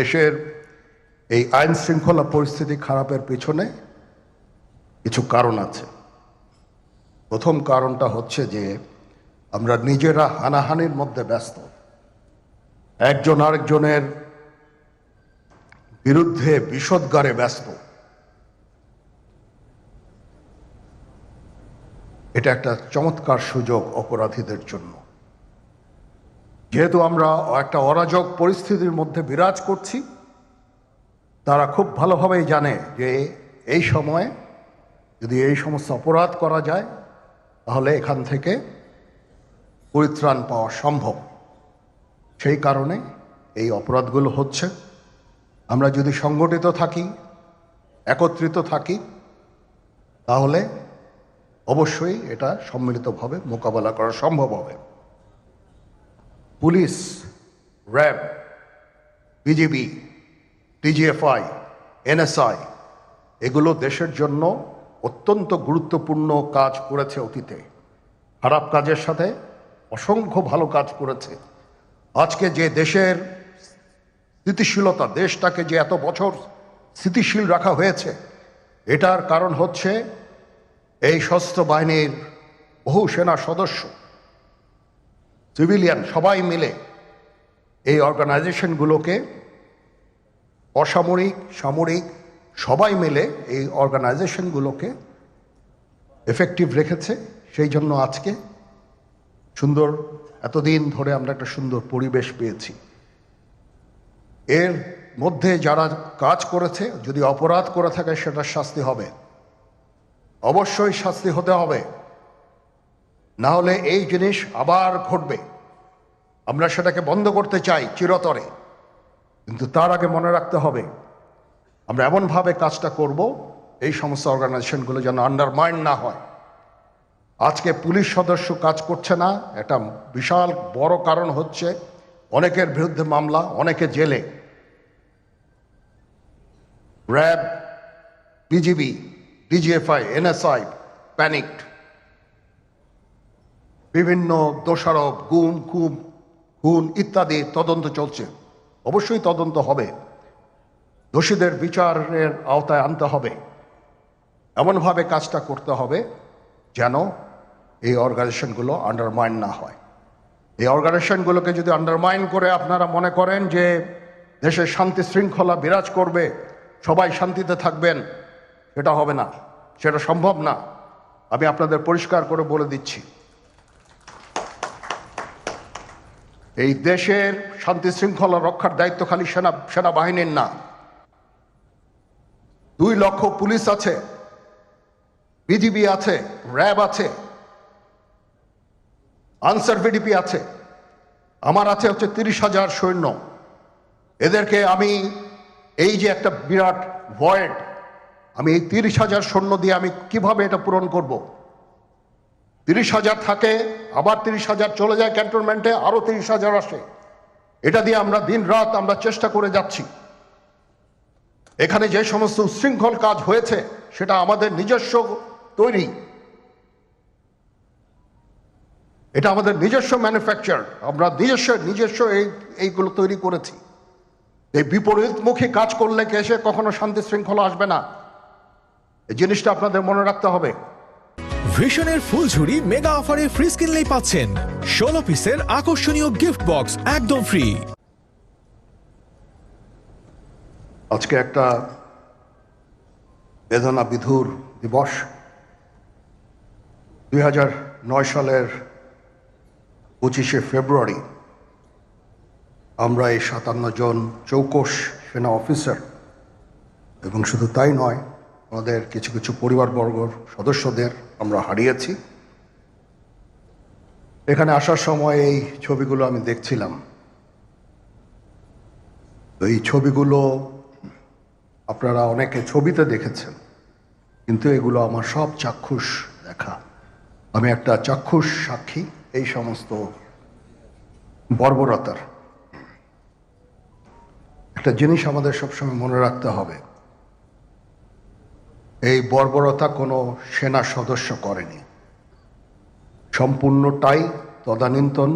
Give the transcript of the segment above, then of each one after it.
দেশের এই আইন শৃঙ্খলা পরিস্থিতি খারাপের পেছনে কিছু কারণ আছে। প্রথম কারণটা হচ্ছে যে আমরা নিজেরা হানাহানির মধ্যে ব্যস্ত, একজন আরেকজনের বিরুদ্ধে বিষোদ্গারে ব্যস্ত। এটা একটা চমৎকার সুযোগ অপরাধীদের জন্য। যেহেতু আমরা একটা অরাজক পরিস্থিতির মধ্যে বিরাজ করছি, তারা খুব ভালোভাবেই জানে যে এই সময়ে যদি এই সমস্ত অপরাধ করা যায় তাহলে এখান থেকে পরিত্রাণ পাওয়া সম্ভব। সেই কারণে এই অপরাধগুলো হচ্ছে। আমরা যদি সংগঠিত থাকি, একত্রিত থাকি, তাহলে অবশ্যই এটা সম্মিলিতভাবে মোকাবেলা করা সম্ভব হবে। Police, RAB, BGB, DGFI, NSI এগুলো দেশের জন্য অত্যন্ত গুরুত্বপূর্ণ কাজ করেছে অতীতে। খারাপ কাজের সাথে অসংখ্য ভালো কাজ করেছে। আজকে যে দেশের স্থিতিশীলতা, দেশটাকে যে এত বছর স্থিতিশীল রাখা হয়েছে, এটার কারণ হচ্ছে এই সশস্ত্র বাহিনীর বহু সেনা সদস্য, সিভিলিয়ান সবাই মিলে এই অর্গানাইজেশনগুলোকে, অসামরিক, সামরিক সবাই মিলে এই অর্গানাইজেশনগুলোকে এফেক্টিভ রেখেছে। সেই জন্য আজকে সুন্দর, এতদিন ধরে আমরা একটা সুন্দর পরিবেশ পেয়েছি। এর মধ্যে যারা কাজ করেছে, যদি অপরাধ করে থাকে সেটার শাস্তি হবে, অবশ্যই শাস্তি হতে হবে। না হলে এই জিনিস আবার ঘটবে। আমরা সেটাকে বন্ধ করতে চাই চিরতরে, কিন্তু তার আগে মনে রাখতে হবে আমরা এমনভাবে কাজটা করব এই সমস্ত অর্গানাইজেশনগুলো যেন আন্ডারমাইন না হয়। আজকে পুলিশ সদস্য কাজ করছে না, এটা বিশাল বড় কারণ হচ্ছে অনেকের বিরুদ্ধে মামলা, অনেকে জেলে। RAB, BGB, DGFI, NSI panicked. বিভিন্ন দোষারোপ, গুম, খুন ইত্যাদি তদন্ত চলছে। অবশ্যই তদন্ত হবে, দোষীদের বিচারের আওতায় আনতে হবে। এমনভাবে কাজটা করতে হবে যেন এই অর্গানাইজেশনগুলো আন্ডারমাইন না হয়। এই অর্গানাইজেশনগুলোকে যদি আন্ডারমাইন করে আপনারা মনে করেন যে দেশের শান্তি শৃঙ্খলা বিরাজ করবে, সবাই শান্তিতে থাকবেন, সেটা হবে না, সেটা সম্ভব না। আমি আপনাদের পরিষ্কার করে বলে দিচ্ছি, এই দেশের শান্তি শৃঙ্খলা রক্ষার দায়িত্ব খালি সেনাবাহিনীর না। 2 লক্ষ পুলিশ আছে, বিজিবি আছে, র্যাব আছে, আনসার ভিডিপি আছে, আমার আছে হচ্ছে 30,000 সৈন্য। এদেরকে আমি এই যে একটা বিরাট ভয়েড, আমি এই 30,000 সৈন্য দিয়ে আমি কিভাবে এটা পূরণ করব? 30,000 থাকে, আবার 30,000 চলে যায় ক্যান্টনমেন্টে, আরো 30,000 আসে। এটা দিয়ে আমরা দিন রাত আমরা চেষ্টা করে যাচ্ছি। এখানে যে সমস্ত উচ্ছৃঙ্খল কাজ হয়েছে সেটা আমাদের নিজস্ব তৈরি, এটা আমাদের নিজস্ব ম্যানুফ্যাকচার, আমরা নিজস্ব এইগুলো তৈরি করেছি। এই বিপরীতমুখী কাজ করলে কেসে কখনো শান্তি শৃঙ্খলা আসবে না, এই জিনিসটা আপনাদের মনে রাখতে হবে। ভিশনের ফুলঝুরি মেগা অফারে ফ্রিজ কিনলেই পাচ্ছেন 16 পিসের আকর্ষণীয় গিফট বক্স একদম ফ্রি। আজকে একটা বেদনা বিধুর দিবস। 2009 সালের 25শে ফেব্রুয়ারি আমরা এই 57 জন চৌকস সেনা অফিসার, এবং শুধু তাই নয়, আমাদের কিছু কিছু পরিবারবর্গর সদস্যদের আমরা হারিয়েছি। এখানে আসার সময় এই ছবিগুলো আমি দেখছিলাম। তো এই ছবিগুলো আপনারা অনেকে ছবিতে দেখেছেন, কিন্তু এগুলো আমার সব চাক্ষুষ দেখা। আমি একটা চাক্ষুষ সাক্ষী এই সমস্ত বর্বরতার। একটা জিনিস আমাদের সবসময় মনে রাখতে হবে, এই বর্বরতা কোনো সেনা সদস্য করেনি, সম্পূর্ণটাই তদানীন্তন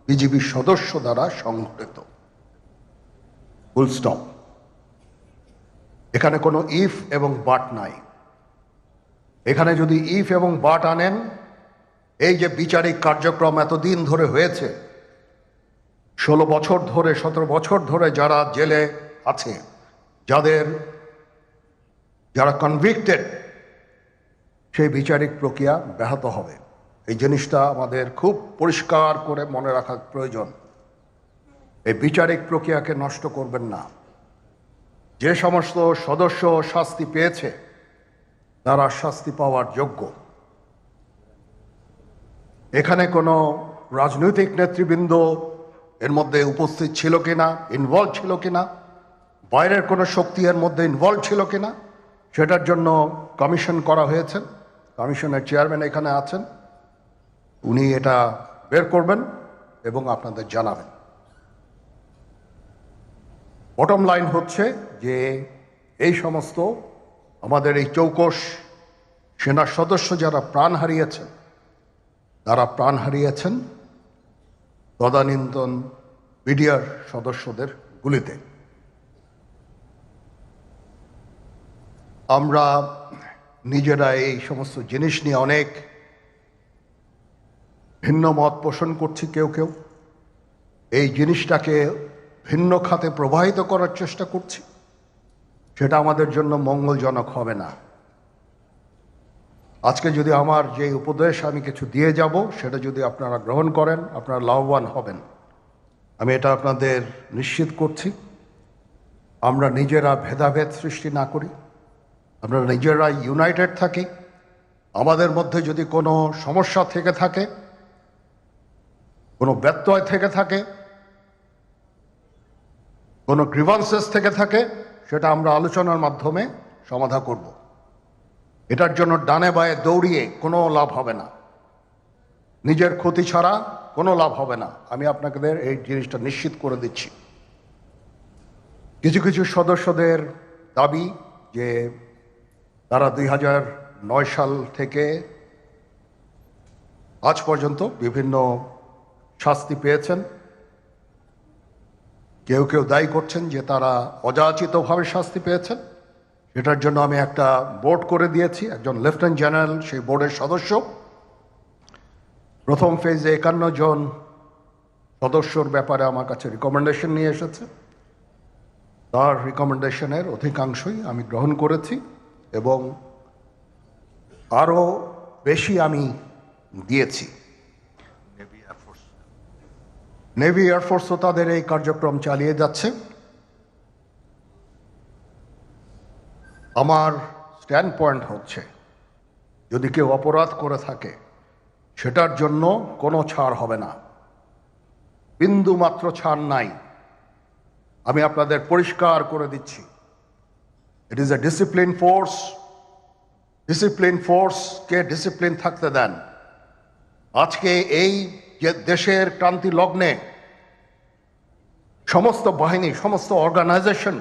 বিজিবি সদস্য দ্বারা সংঘটিত। Full stop. এখানে কোনো ইফ এবং বাট নাই। এখানে যদি ইফ এবং বাট আনেন, এই যে বিচারিক কার্যক্রম এতদিন ধরে হয়েছে, 16 বছর ধরে 17 বছর ধরে যারা জেলে আছে, যারা কনভিক্টেড, সেই বিচারিক প্রক্রিয়া ব্যাহত হবে। এই জিনিসটা আমাদের খুব পরিষ্কার করে মনে রাখা প্রয়োজন। এই বিচারিক প্রক্রিয়াকে নষ্ট করবেন না। যে সমস্ত সদস্য শাস্তি পেয়েছে তারা শাস্তি পাওয়ার যোগ্য। এখানে কোনো রাজনৈতিক নেতৃবৃন্দ এর মধ্যে উপস্থিত ছিল কিনা, ইনভলভ ছিল কিনা, বাইরের কোনো শক্তি এর মধ্যে ইনভলভ ছিল কিনা, সেটার জন্য কমিশন করা হয়েছে। কমিশনের চেয়ারম্যান এখানে আছেন, উনি এটা বের করবেন এবং আপনাদের জানাবেন। বটম লাইন হচ্ছে যে এই সমস্ত আমাদের এই চৌকস সেনা সদস্য যারা প্রাণ হারিয়েছেন, তারা প্রাণ হারিয়েছেন তদানীন্তন বিডিআর সদস্যদের গুলিতে। আমরা নিজেরা এই সমস্ত জিনিস নিয়ে অনেক ভিন্ন মত পোষণ করছি। কেউ কেউ এই জিনিসটাকে ভিন্ন খাতে প্রবাহিত করার চেষ্টা করছি। সেটা আমাদের জন্য মঙ্গলজনক হবে না। আজকে যদি আমার যে উপদেশ আমি কিছু দিয়ে যাব, সেটা যদি আপনারা গ্রহণ করেন, আপনারা লাভবান হবেন, আমি এটা আপনাদের নিশ্চিত করছি। আমরা নিজেরা ভেদাভেদ সৃষ্টি না করি, আমরা নিজেরা ইউনাইটেড থাকি। আমাদের মধ্যে যদি কোনো সমস্যা থেকে থাকে, কোনো ব্যত্যয় থেকে থাকে, কোনো গ্রিভান্সেস থেকে থাকে, সেটা আমরা আলোচনার মাধ্যমে সমাধান করব। এটার জন্য ডানে বায়ে দৌড়িয়ে কোনো লাভ হবে না, নিজের ক্ষতি ছাড়া কোনো লাভ হবে না। আমি আপনাদের এই জিনিসটা নিশ্চিত করে দিচ্ছি। কিছু কিছু সদস্যদের দাবি যে তারা 2009 সাল থেকে আজ পর্যন্ত বিভিন্ন শাস্তি পেয়েছেন। কেউ কেউ দায়ী করছেন যে তারা অযাচিতভাবে শাস্তি পেয়েছেন। এটার জন্য আমি একটা বোর্ড করে দিয়েছি, একজন লেফটেন্যান্ট জেনারেল সেই বোর্ডের সদস্য। প্রথম ফেজে 51 জন সদস্যর ব্যাপারে আমার কাছে রিকমেন্ডেশন নিয়ে এসেছে। তার রিকমেন্ডেশনের অধিকাংশই আমি গ্রহণ করেছি এবং আরও বেশি আমি দিয়েছি। নেভি এয়ারফোর্সও তাদের এই কার্যক্রম চালিয়ে যাচ্ছে। আমার স্ট্যান্ড পয়েন্ট হচ্ছে, যদি কেউ অপরাধ করে থাকে সেটার জন্য কোনো ছাড় হবে না, বিন্দু মাত্র ছাড় নাই। আমি আপনাদের পরিষ্কার করে দিচ্ছি, it is a discipline force. Discipline ফোর্সকে ডিসিপ্লিন থাকতে দেন। আজকে এই যে দেশের ক্রান্তি লগ্নে সমস্ত বাহিনী, সমস্ত অর্গানাইজেশন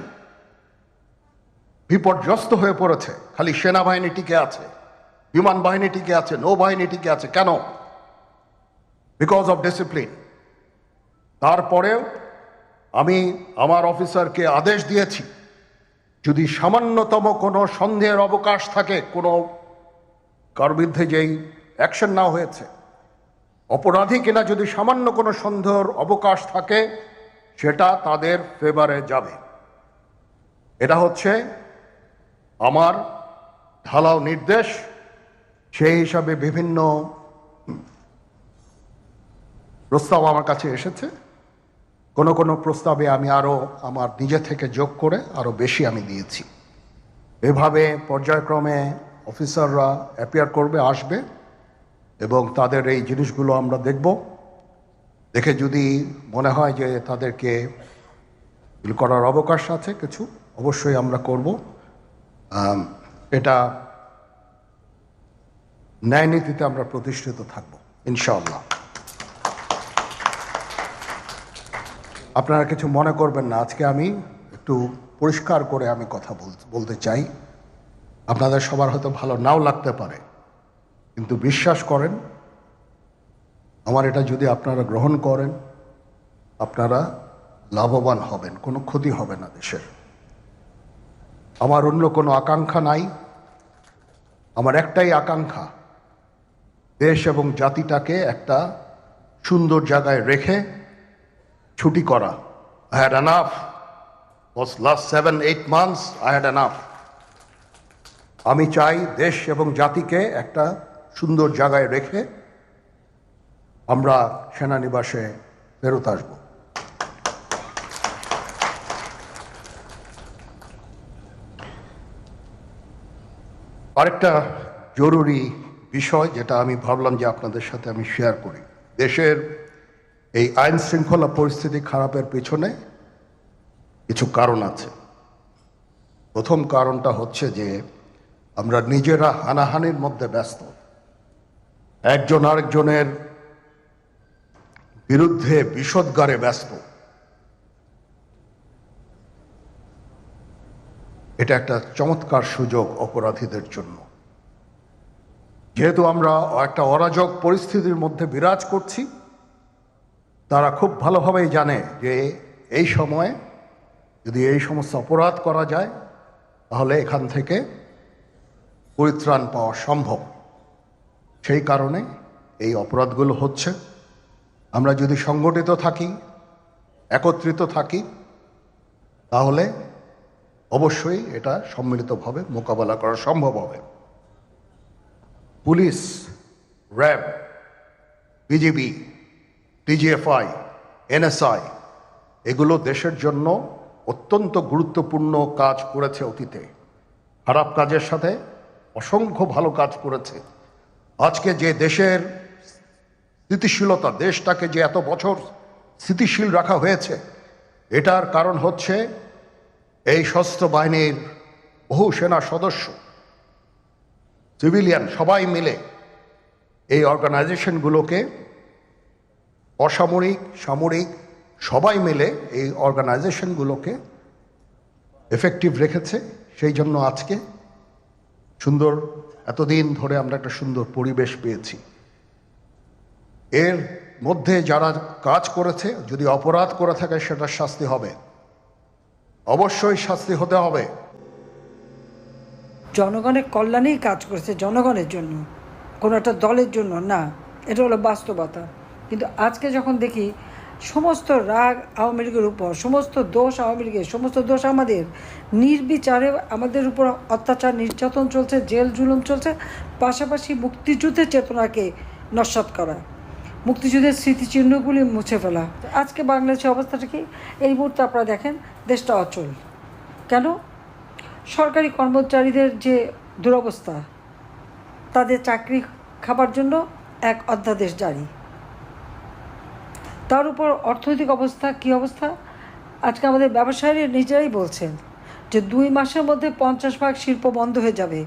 বিপর্যস্ত হয়ে পড়েছে। খালি সেনাবাহিনী টিকে আছে, বিমান বাহিনী টিকে আছে, নৌবাহিনী টিকে আছে। কেন? Because of discipline. তারপরেও আমি আমার অফিসারকে আদেশ দিয়েছি, যদি সামান্যতম কোনো সন্দেহের অবকাশ থাকে, কোনো কার বিরুদ্ধে যেই অ্যাকশন না হয়েছে, অপরাধী কিনা যদি সামান্য কোনো সন্দেহের অবকাশ থাকে, সেটা তাদের ফেভারে যাবে। এটা হচ্ছে আমার ঢালাও নির্দেশ। সেই হিসাবে বিভিন্ন প্রস্তাব আমার কাছে এসেছে। কোনো কোনো প্রস্তাবে আমি আরও আমার নিজে থেকে যোগ করে আরও বেশি আমি দিয়েছি। এভাবে পর্যায়ক্রমে অফিসাররা অ্যাপিয়ার করবে, আসবে এবং তাদের এই জিনিসগুলো আমরা দেখব। দেখে যদি মনে হয় যে তাদেরকে করার অবকাশ আছে কিছু, অবশ্যই আমরা করব। এটা ন্যায় নীতিতে আমরা প্রতিষ্ঠিত থাকব ইনশাআল্লাহ। আপনারা কিছু মনে করবেন না, আজকে আমি একটু পরিষ্কার করে আমি কথা বলতে চাই। আপনাদের সবার হয়তো ভালো নাও লাগতে পারে, কিন্তু বিশ্বাস করেন, আমার এটা যদি আপনারা গ্রহণ করেন, আপনারা লাভবান হবেন, কোনো ক্ষতি হবে না দেশের। আমার অন্য কোনো আকাঙ্ক্ষা নাই। আমার একটাই আকাঙ্ক্ষা, দেশ এবং জাতিটাকে একটা সুন্দর জায়গায় রেখে ছুটি করা। I had enough. Was last 7-8 months I had enough. আমি চাই দেশ এবং জাতিকে একটা সুন্দর জায়গায় রেখে আমরা সেনানিবাসে ফেরত আসব। আরেকটা জরুরি বিষয় যেটা আমি ভাবলাম যে আপনাদের সাথে আমি শেয়ার করি। দেশের এই আইন শৃঙ্খলা পরিস্থিতি খারাপের পেছনে কিছু কারণ আছে। প্রথম কারণটা হচ্ছে যে আমরা নিজেরা হানাহানির মধ্যে ব্যস্ত, একজন আরেকজনের বিরুদ্ধে বিষোদ্গারে ব্যস্ত। এটা একটা চমৎকার সুযোগ অপরাধীদের জন্য। যেহেতু আমরা একটা অরাজক পরিস্থিতির মধ্যে বিরাজ করছি, তারা খুব ভালোভাবেই জানে যে এই সময়ে যদি এই সমস্ত অপরাধ করা যায় তাহলে এখান থেকে পরিত্রাণ পাওয়া সম্ভব। সেই কারণে এই অপরাধগুলো হচ্ছে। আমরা যদি সংগঠিত থাকি, একত্রিত থাকি, তাহলে অবশ্যই এটা সম্মিলিতভাবে মোকাবেলা করা সম্ভব হবে। Police, RAB, BGB, TGFI, NSI এগুলো দেশের জন্য অত্যন্ত গুরুত্বপূর্ণ কাজ করেছে অতীতে। খারাপ কাজের সাথে অসংখ্য ভালো কাজ করেছে। আজকে যে দেশের স্থিতিশীলতা, দেশটাকে যে এত বছর স্থিতিশীল রাখা হয়েছে, এটার কারণ হচ্ছে এই সশস্ত্র বাহিনীর বহু সেনা সদস্য, সিভিলিয়ান সবাই মিলে এই অর্গানাইজেশনগুলোকে, অসামরিক সামরিক সবাই মিলে এই অর্গানাইজেশনগুলোকে এফেক্টিভ রেখেছে। সেই জন্য আজকে সুন্দর, এতদিন ধরে আমরা একটা সুন্দর পরিবেশ পেয়েছি। এর মধ্যে যারা কাজ করেছে, যদি অপরাধ করে থাকে সেটার শাস্তি হবে, অবশ্যই শাস্তি হতে হবে। জনগণের কল্যাণেই কাজ করেছে, জনগণের জন্য, কোনো একটা দলের জন্য না। এটা হলো বাস্তবতা। কিন্তু আজকে যখন দেখি সমস্ত রাগ আওয়ামী লীগের উপর, সমস্ত দোষ আওয়ামী লীগের, সমস্ত দোষ আমাদের, নির্বিচারে আমাদের উপর অত্যাচার নির্যাতন চলছে, জেল জুলুম চলছে, পাশাপাশি মুক্তিযুদ্ধের চেতনাকে নস্যাৎ করা, মুক্তিযুদ্ধের স্মৃতিচিহ্নগুলি মুছে ফেলা। আজকে বাংলাদেশের অবস্থাটা কি? এই মুহূর্তে আপনারা দেখেন দেশটা অচল। কেন? সরকারি কর্মচারীদের যে দুরবস্থা, তাদের চাকরি খাবার জন্য এক অধ্যাদেশ জারি, তার উপর অর্থনৈতিক অবস্থা কী অবস্থা। আজকে আমাদের ব্যবসায়ীরা নিজেরাই বলছেন যে 2 মাসের মধ্যে 50% শিল্প বন্ধ হয়ে যাবে।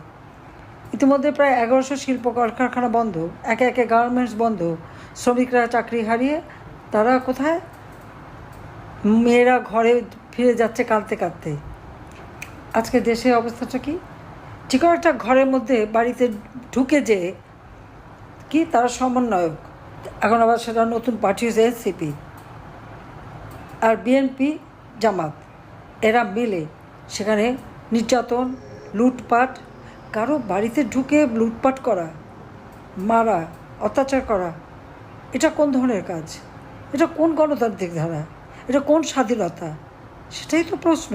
ইতিমধ্যে প্রায় 1100 শিল্প কলকারখানা বন্ধ, একে একে গার্মেন্টস বন্ধ, শ্রমিকরা চাকরি হারিয়ে তারা কোথায়? মেয়েরা ঘরে ফিরে যাচ্ছে কাঁদতে কাঁদতে। আজকে দেশের অবস্থাটা কি? যে কোনো একটা ঘরের মধ্যে বাড়িতে ঢুকে যে কি তারা সমন্বয়ক, এখন আবার সেটা নতুন পার্টি হয়েছে এনসিপি আর বিএনপি জামাত, এরা মিলে সেখানে নির্যাতন, লুটপাট, কারো বাড়িতে ঢুকে লুটপাট করা, মারা, অত্যাচার করা। এটা কোন ধরনের কাজ? এটা কোন গণতান্ত্রিক ধারা? এটা কোন স্বাধীনতা? সেটাই তো প্রশ্ন।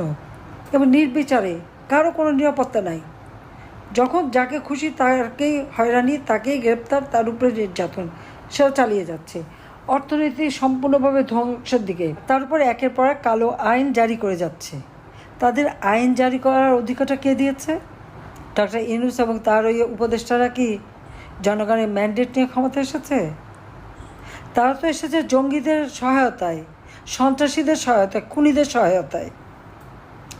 এবং নির্বিচারে, কারো কোনো নিরাপত্তা নাই। যখন যাকে খুশি তাকেই হয়রানি, তাকেই গ্রেপ্তার, তার উপরে নির্যাতন সেটা চালিয়ে যাচ্ছে। অর্থনীতি সম্পূর্ণভাবে ধ্বংসের দিকে। তার উপরে একের পর এক কালো আইন জারি করে যাচ্ছে। তাদের আইন জারি করার অধিকারটা কে দিয়েছে? ডক্টর ইউনূস এবং তার ওই উপদেষ্টারা কি জনগণের ম্যান্ডেট নিয়ে ক্ষমতা এসেছে? তারা তো এসেছে জঙ্গিদের সহায়তায়, সন্ত্রাসীদের সহায়তায়, খুনিদের সহায়তায়।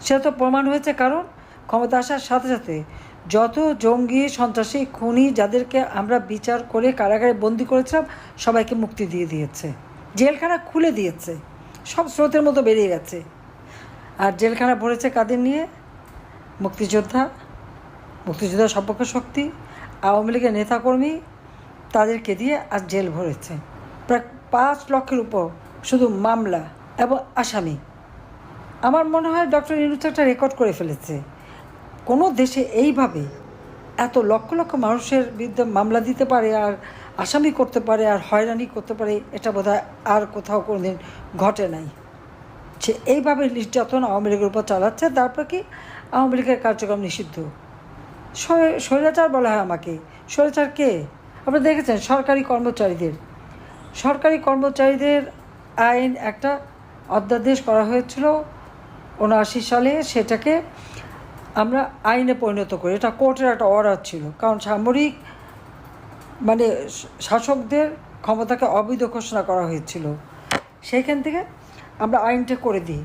সেটা তো প্রমাণ হয়েছে। কারণ ক্ষমতা আসার সাথে সাথে যত জঙ্গি, সন্ত্রাসী, খুনি যাদেরকে আমরা বিচার করে কারাগারে বন্দি করেছিলাম সবাইকে মুক্তি দিয়ে দিয়েছে, জেলখানা খুলে দিয়েছে, সব স্রোতের মতো বেরিয়ে গেছে। আর জেলখানা ভরেছে কাদের নিয়ে? মুক্তিযোদ্ধা, মুক্তিযোদ্ধা সপক্ষ শক্তি, আওয়ামী লীগের নেতাকর্মী, তাদেরকে দিয়ে আজ জেল ভরেছে। প্রায় 5 লক্ষের উপর শুধু মামলা, এবং আসামি। আমার মনে হয় ডক্টর ইউনূস একটা রেকর্ড করে ফেলেছে। কোনো দেশে এইভাবে এত লক্ষ লক্ষ মানুষের বিরুদ্ধে মামলা দিতে পারে আর আসামি করতে পারে আর হয়রানি করতে পারে, এটা বোধহয় আর কোথাও কোনোদিন ঘটে নাই। সে এইভাবে নির্যাতন আওয়ামী লীগের উপর চালাচ্ছে, তারপর কি আওয়ামী লীগের কার্যক্রম নিষিদ্ধ। স্বৈরাচার বলা হয় আমাকে। স্বৈরাচার কে? আপনারা দেখেছেন সরকারি কর্মচারীদের আইন একটা অধ্যাদেশ করা হয়েছিল 79 সালে। সেটাকে আমরা আইনে পরিণত করি। এটা কোর্টের একটা অর্ডার ছিল, কারণ সামরিক মানে শাসকদের ক্ষমতাকে অবৈধ ঘোষণা করা হয়েছিল। সেইখান থেকে আমরা আইনটা করে দিই,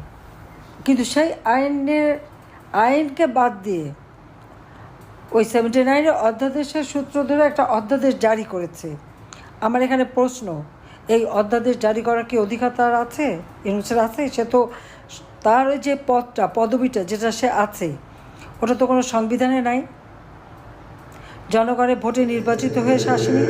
কিন্তু সেই আইনকে বাদ দিয়ে ওই 79-এর অধ্যাদেশের সূত্র ধরে একটা অধ্যাদেশ জারি করেছে। আমার এখানে প্রশ্ন, এই অধ্যাদেশ জারি করার কি অধিকার তার আছে? ইউনূসের আছে? সে তো তার ওই যে পদবিটা যেটা সে আছে, ওটা তো কোনো সংবিধানে নাই। জনগণের ভোটে নির্বাচিত হয়ে সে আসেনি।